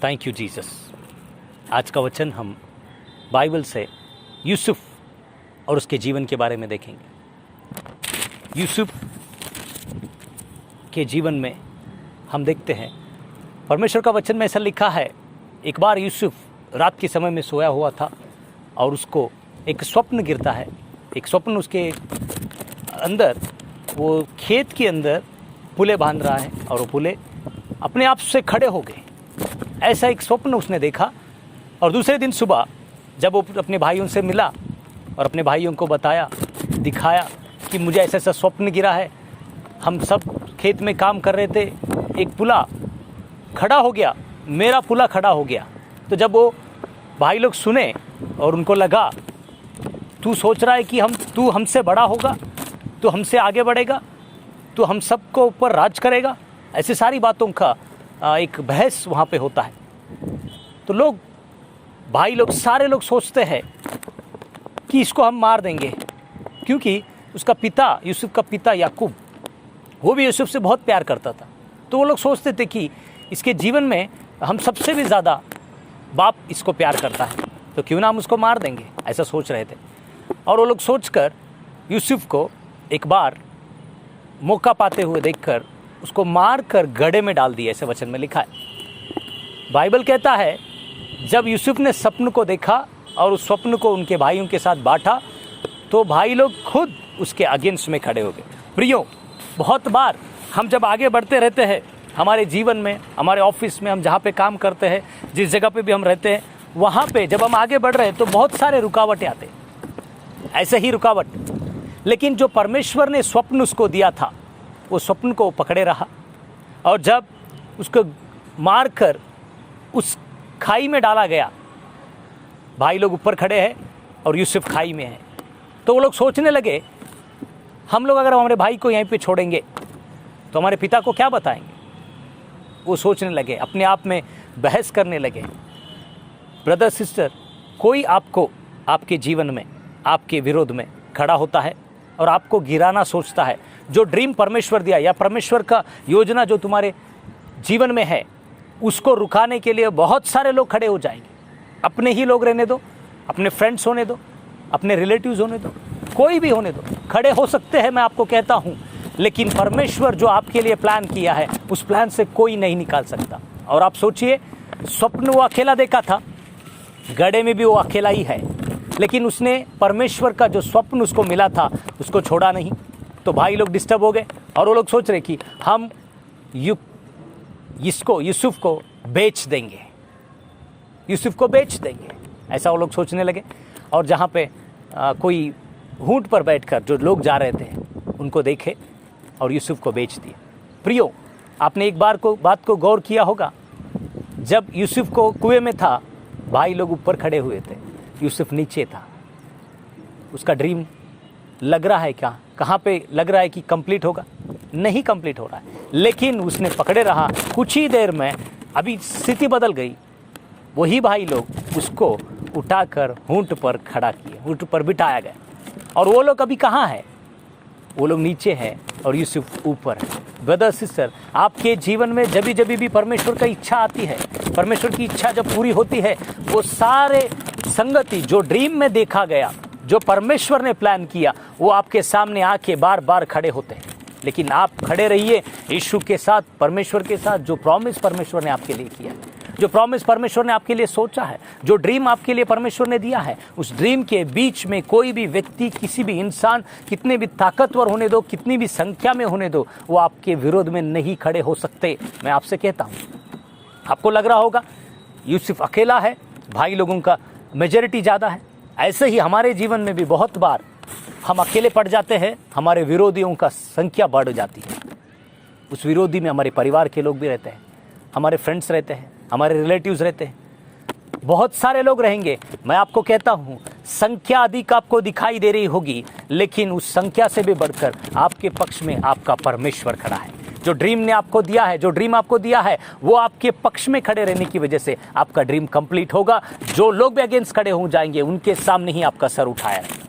Thank you Jesus. आज का वचन हम बाइबल से यूसुफ और उसके जीवन के बारे में देखेंगे। यूसुफ के जीवन में हम देखते हैं परमेश्वर का वचन में ऐसा लिखा है, एक बार यूसुफ रात के समय में सोया हुआ था और उसको एक स्वप्न गिरता है। एक स्वप्न उसके अंदर, वो खेत के अंदर पुले बांध रहा है और वो पुले अपने आप से खड़े हो गए। ऐसा एक स्वप्न उसने देखा और दूसरे दिन सुबह जब वो अपने भाइयों से मिला और अपने भाइयों को बताया, दिखाया कि मुझे ऐसा ऐसा स्वप्न गिरा है, हम सब खेत में काम कर रहे थे, एक पुला खड़ा हो गया, मेरा पुला खड़ा हो गया। तो जब वो भाई लोग सुने और उनको लगा, तू सोच रहा है कि तू हमसे बड़ा होगा, तू हमसे आगे बढ़ेगा, तू हम सबको ऊपर राज करेगा, ऐसे सारी बातों का एक बहस वहाँ पे होता है। तो लोग, भाई लोग, सारे लोग सोचते हैं कि इसको हम मार देंगे, क्योंकि उसका पिता, यूसुफ का पिता याकूब, वो भी यूसुफ से बहुत प्यार करता था। तो वो लोग सोचते थे कि इसके जीवन में हम सबसे भी ज़्यादा बाप इसको प्यार करता है, तो क्यों ना हम उसको मार देंगे, ऐसा सोच रहे थे। और वो लोग सोचकर यूसुफ को एक बार मौका पाते हुए देखकर उसको मार कर गड्ढे में डाल दिया, ऐसे वचन में लिखा है। बाइबल कहता है जब यूसुफ ने स्वप्न को देखा और उस स्वप्न को उनके भाइयों के साथ बांटा, तो भाई लोग खुद उसके अगेंस्ट में खड़े हो गए। प्रियो, बहुत बार हम जब आगे बढ़ते रहते हैं हमारे जीवन में, हमारे ऑफिस में, हम जहाँ पे काम करते हैं, जिस जगह पे भी हम रहते हैं, वहाँ पे जब हम आगे बढ़ रहे हैं तो बहुत सारे रुकावटें आते हैं, ऐसे ही रुकावट। लेकिन जो परमेश्वर ने स्वप्न उसको दिया था, वो स्वप्न को पकड़े रहा और जब उसको मार कर उस खाई में डाला गया, भाई लोग ऊपर खड़े हैं और यूसुफ खाई में है, तो वो लोग सोचने लगे, हम लोग अगर हमारे भाई को यहीं पे छोड़ेंगे तो हमारे पिता को क्या बताएंगे। वो सोचने लगे, अपने आप में बहस करने लगे। ब्रदर सिस्टर, कोई आपको आपके जीवन में, आपके विरोध में खड़ा होता है और आपको गिराना सोचता है। जो ड्रीम परमेश्वर दिया या परमेश्वर का योजना जो तुम्हारे जीवन में है, उसको रुकाने के लिए बहुत सारे लोग खड़े हो जाएंगे। अपने ही लोग रहने दो, अपने फ्रेंड्स होने दो, अपने रिलेटिव्स होने दो, कोई भी होने दो, खड़े हो सकते हैं, मैं आपको कहता हूँ। लेकिन परमेश्वर जो आपके लिए प्लान किया है, उस प्लान से कोई नहीं निकाल सकता। और आप सोचिए, स्वप्न वो अकेला देखा था, गड्ढे में भी वो अकेला ही है, लेकिन उसने परमेश्वर का जो स्वप्न उसको मिला था उसको छोड़ा नहीं। तो भाई लोग डिस्टर्ब हो गए और वो लोग सोच रहे कि हम यूसुफ को बेच देंगे, यूसुफ को बेच देंगे, ऐसा वो लोग सोचने लगे। और जहाँ पे कोई ऊंट पर बैठकर जो लोग जा रहे थे उनको देखे और यूसुफ को बेच दिए। प्रियो, आपने एक बात को गौर किया होगा, जब यूसुफ को कुएं में था, भाई लोग ऊपर खड़े हुए थे, यूसुफ नीचे था। उसका ड्रीम लग रहा है क्या, कहाँ पे लग रहा है कि कंप्लीट होगा, नहीं कंप्लीट हो रहा है, लेकिन उसने पकड़े रहा। कुछ ही देर में अभी स्थिति बदल गई। वही भाई लोग उसको उठाकर ऊंट पर खड़ा किए, ऊंट पर बिठाया गया। और वो लोग अभी कहाँ है, वो लोग नीचे हैं और यूसुफ ऊपर है। ब्रदर सिस्टर, आपके जीवन में जब भी परमेश्वर की इच्छा आती है, परमेश्वर की इच्छा जब पूरी होती है, वो सारे संगति जो ड्रीम में देखा गया, जो परमेश्वर ने प्लान किया, वो आपके सामने आके बार बार खड़े होते हैं। लेकिन आप खड़े रहिए यीशु के साथ, परमेश्वर के साथ, जो प्रॉमिस परमेश्वर ने आपके लिए किया है, जो प्रॉमिस परमेश्वर ने आपके लिए सोचा है, जो ड्रीम आपके लिए परमेश्वर ने दिया है, उस ड्रीम के बीच में कोई भी व्यक्ति, किसी भी इंसान, कितने भी ताकतवर होने दो, कितनी भी संख्या में होने दो, वो आपके विरोध में नहीं खड़े हो सकते। मैं आपसे कहता हूँ, आपको लग रहा होगा यूसुफ अकेला है, भाई लोगों का मेजॉरिटी ज़्यादा है। ऐसे ही हमारे जीवन में भी बहुत बार हम अकेले पड़ जाते हैं, हमारे विरोधियों का संख्या बढ़ जाती है। उस विरोधी में हमारे परिवार के लोग भी रहते हैं, हमारे फ्रेंड्स रहते हैं, हमारे रिलेटिव्स रहते हैं, बहुत सारे लोग रहेंगे। मैं आपको कहता हूँ, संख्या अधिक आपको दिखाई दे रही होगी, लेकिन उस संख्या से भी बढ़कर आपके पक्ष में आपका परमेश्वर खड़ा है। जो ड्रीम ने आपको दिया है, जो ड्रीम आपको दिया है, वो आपके पक्ष में खड़े रहने की वजह से आपका ड्रीम कंप्लीट होगा। जो लोग भी अगेंस्ट खड़े हो जाएंगे, उनके सामने ही आपका सर उठाया है।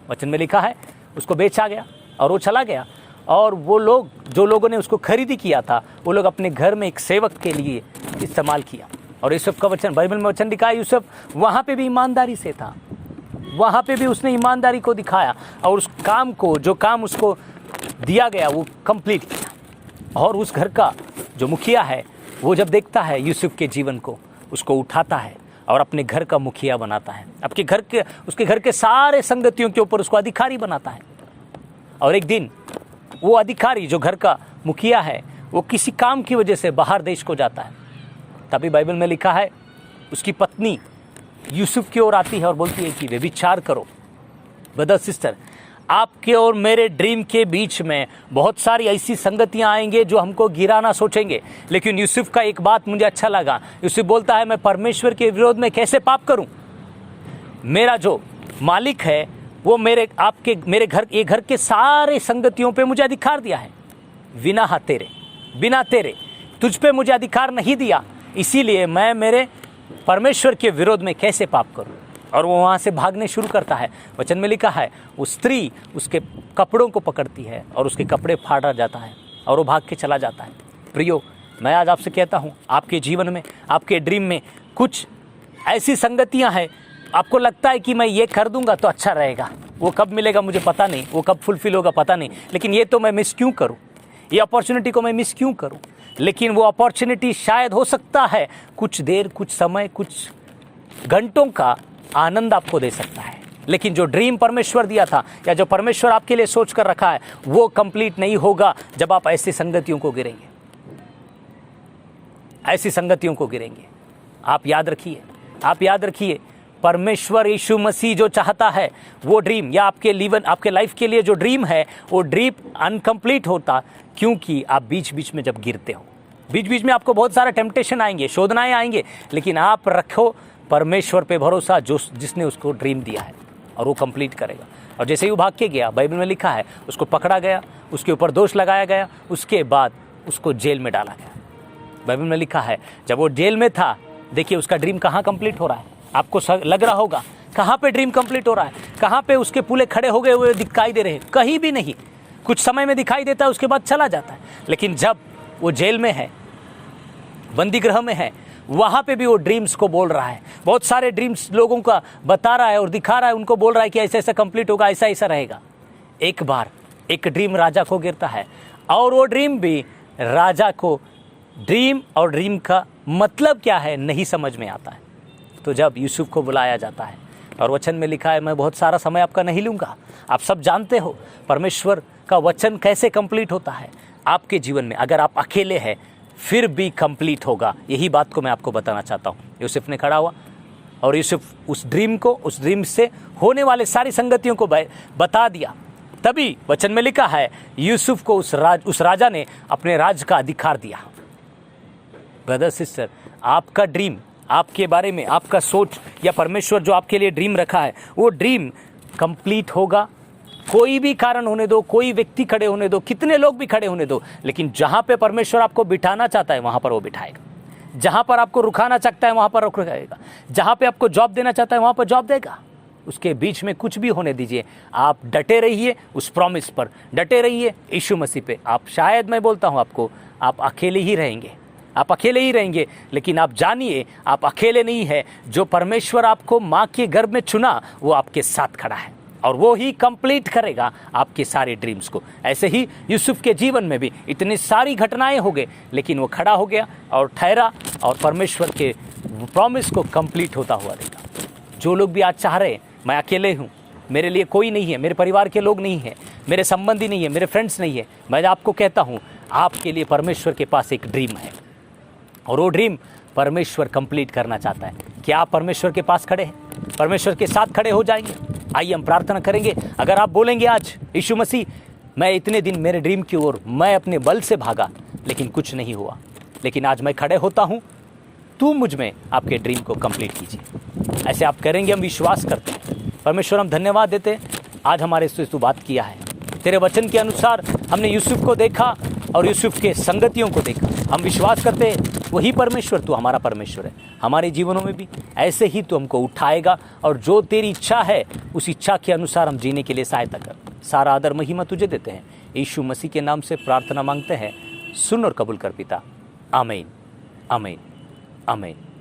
वचन में लिखा है, उसको बेचा गया और वो चला गया और वो लोग, जो लोगों ने उसको खरीदी किया था, वो लोग अपने घर में एक सेवक के लिए इस्तेमाल किया। और यूसुफ का वचन, बाइबल में वचन लिखा है, यूसुफ वहाँ पे भी ईमानदारी से था, वहाँ पे भी उसने ईमानदारी को दिखाया और उस काम को, जो काम उसको दिया गया, वो कंप्लीट किया। और उस घर का जो मुखिया है, वो जब देखता है यूसुफ के जीवन को, उसको उठाता है और अपने घर का मुखिया बनाता है, उसके घर के सारे संगतियों के ऊपर उसको अधिकारी बनाता है। और एक दिन वो अधिकारी, जो घर का मुखिया है, वो किसी काम की वजह से बाहर देश को जाता है। तभी बाइबल में लिखा है, उसकी पत्नी यूसुफ की ओर आती है और बोलती है कि व्यभिचार करो। ब्रदर सिस्टर, आपके और मेरे ड्रीम के बीच में बहुत सारी ऐसी संगतियां आएंगे जो हमको गिराना सोचेंगे, लेकिन यूसुफ का एक बात मुझे अच्छा लगा। यूसुफ बोलता है, मैं परमेश्वर के विरोध में कैसे पाप करूं? मेरा जो मालिक है वो मेरे घर के सारे संगतियों पे मुझे अधिकार दिया है, बिना तेरे तुझ पे मुझे अधिकार नहीं दिया, इसीलिए मैं मेरे परमेश्वर के विरोध में कैसे पाप करूं? और वो वहाँ से भागने शुरू करता है। वचन में लिखा है, वो स्त्री उसके कपड़ों को पकड़ती है और उसके कपड़े फाड़ा जाता है और वो भाग के चला जाता है। प्रियो, मैं आज आपसे कहता हूँ, आपके जीवन में, आपके ड्रीम में कुछ ऐसी संगतियाँ हैं, आपको लगता है कि मैं ये कर दूंगा तो अच्छा रहेगा, वो कब मिलेगा मुझे पता नहीं, वो कब फुलफिल होगा पता नहीं, लेकिन ये तो मैं मिस क्यों करूँ, ये अपॉर्चुनिटी को मैं मिस क्यों करूँ? लेकिन वो अपॉर्चुनिटी शायद हो सकता है कुछ देर, कुछ समय, कुछ घंटों का आनंद आपको दे सकता है, लेकिन जो ड्रीम परमेश्वर दिया था या जो परमेश्वर आपके लिए सोच कर रखा है, वो कंप्लीट नहीं होगा जब आप ऐसी संगतियों को गिरेंगे, ऐसी संगतियों को गिरेंगे। आप याद रखिए, परमेश्वर यीशु मसीह जो चाहता है वो ड्रीम, या आपके लाइफ के लिए जो ड्रीम है, वो ड्रीम अनकम्प्लीट होता, क्योंकि आप बीच बीच में जब गिरते हो, बीच बीच में आपको बहुत सारा टेम्पटेशन आएंगे, शोधनाएं आएंगे, लेकिन आप रखो परमेश्वर पे भरोसा, जिसने उसको ड्रीम दिया है, और वो कंप्लीट करेगा। और जैसे ही वो भाग के गया, बाइबल में लिखा है, उसको पकड़ा गया, उसके ऊपर दोष लगाया गया, उसके बाद उसको जेल में डाला गया। बाइबल में लिखा है, जब वो जेल में था, देखिए उसका ड्रीम कहाँ कंप्लीट हो रहा है। आपको लग रहा होगा कहाँ पे ड्रीम कंप्लीट हो रहा है, कहाँ पे उसके पुले खड़े हो गए हुए दिखाई दे रहे हैं? कहीं भी नहीं। कुछ समय में दिखाई देता है, उसके बाद चला जाता है। लेकिन जब वो जेल में है, बंदी गृह में है, वहाँ पे भी वो ड्रीम्स को बोल रहा है, बहुत सारे ड्रीम्स लोगों का बता रहा है और दिखा रहा है, उनको बोल रहा है कि ऐसा ऐसा कंप्लीट होगा, ऐसा ऐसा रहेगा। एक बार एक ड्रीम राजा को गिरता है, और वो ड्रीम भी राजा को ड्रीम और ड्रीम का मतलब क्या है नहीं समझ में आता है। तो जब यूसुफ को बुलाया जाता है, और वचन में लिखा है, मैं बहुत सारा समय आपका नहीं लूँगा। आप सब जानते हो परमेश्वर का वचन कैसे कंप्लीट होता है आपके जीवन में। अगर आप अकेले हैं फिर भी कंप्लीट होगा, यही बात को मैं आपको बताना चाहता हूँ। यूसुफ ने खड़ा हुआ और यूसुफ उस ड्रीम से होने वाले सारी संगतियों को बता दिया। तभी वचन में लिखा है, यूसुफ को उस राजा ने अपने राज का अधिकार दिया। ब्रदर सिस्टर, आपका ड्रीम, आपके बारे में आपका सोच, या परमेश्वर जो आपके लिए ड्रीम रखा है, वो ड्रीम कंप्लीट होगा। कोई भी कारण होने दो, कोई व्यक्ति खड़े होने दो, कितने लोग भी खड़े होने दो, लेकिन जहाँ पे परमेश्वर आपको बिठाना चाहता है वहाँ पर वो बिठाएगा। जहाँ पर आपको रुकाना चाहता है वहाँ पर रुकाएगा। जहाँ पे आपको जॉब देना चाहता है वहाँ पर जॉब देगा। उसके बीच में कुछ भी होने दीजिए, आप डटे रहिए, उस प्रॉमिस पर डटे रहिए, यीशु मसीह पे। आप शायद, मैं बोलता हूँ आपको, आप अकेले ही रहेंगे, लेकिन आप जानिए आप अकेले नहीं है। जो परमेश्वर आपको माँ के गर्भ में चुना, वो आपके साथ खड़ा है, और वो ही कंप्लीट करेगा आपके सारे ड्रीम्स को। ऐसे ही यूसुफ के जीवन में भी इतनी सारी घटनाएं हो गई, लेकिन वो खड़ा हो गया और ठहरा, और परमेश्वर के प्रॉमिस को कंप्लीट होता हुआ देखा। जो लोग भी आज चाह रहे हैं, मैं अकेले हूँ, मेरे लिए कोई नहीं है, मेरे परिवार के लोग नहीं है, मेरे संबंधी नहीं है, मेरे फ्रेंड्स नहीं है, मैं आपको कहता हूँ, आपके लिए परमेश्वर के पास एक ड्रीम है, और वो ड्रीम परमेश्वर कंप्लीट करना चाहता है। क्या आप परमेश्वर के पास खड़े हैं? परमेश्वर के साथ खड़े हो जाएंगे? आइए हम प्रार्थना करेंगे। अगर आप बोलेंगे आज, यीशु मसीह, मैं इतने दिन मेरे ड्रीम की ओर मैं अपने बल से भागा, लेकिन कुछ नहीं हुआ, लेकिन आज मैं खड़े होता हूँ, तू मुझ में आपके ड्रीम को कंप्लीट कीजिए। ऐसे आप करेंगे, हम विश्वास करते हैं। परमेश्वर, हम धन्यवाद देते हैं, आज हमारे से तू बात किया है। तेरे वचन के अनुसार हमने यूसुफ को देखा और यूसुफ के संगतियों को देखा। हम विश्वास करते हैं वही परमेश्वर, तू हमारा परमेश्वर है। हमारे जीवनों में भी ऐसे ही तू हमको उठाएगा, और जो तेरी इच्छा है उस इच्छा के अनुसार हम जीने के लिए सहायता कर। सारा आदर महिमा तुझे देते हैं, यीशु मसीह के नाम से प्रार्थना मांगते हैं, सुन और कबूल कर पिता। आमीन, आमीन, आमीन।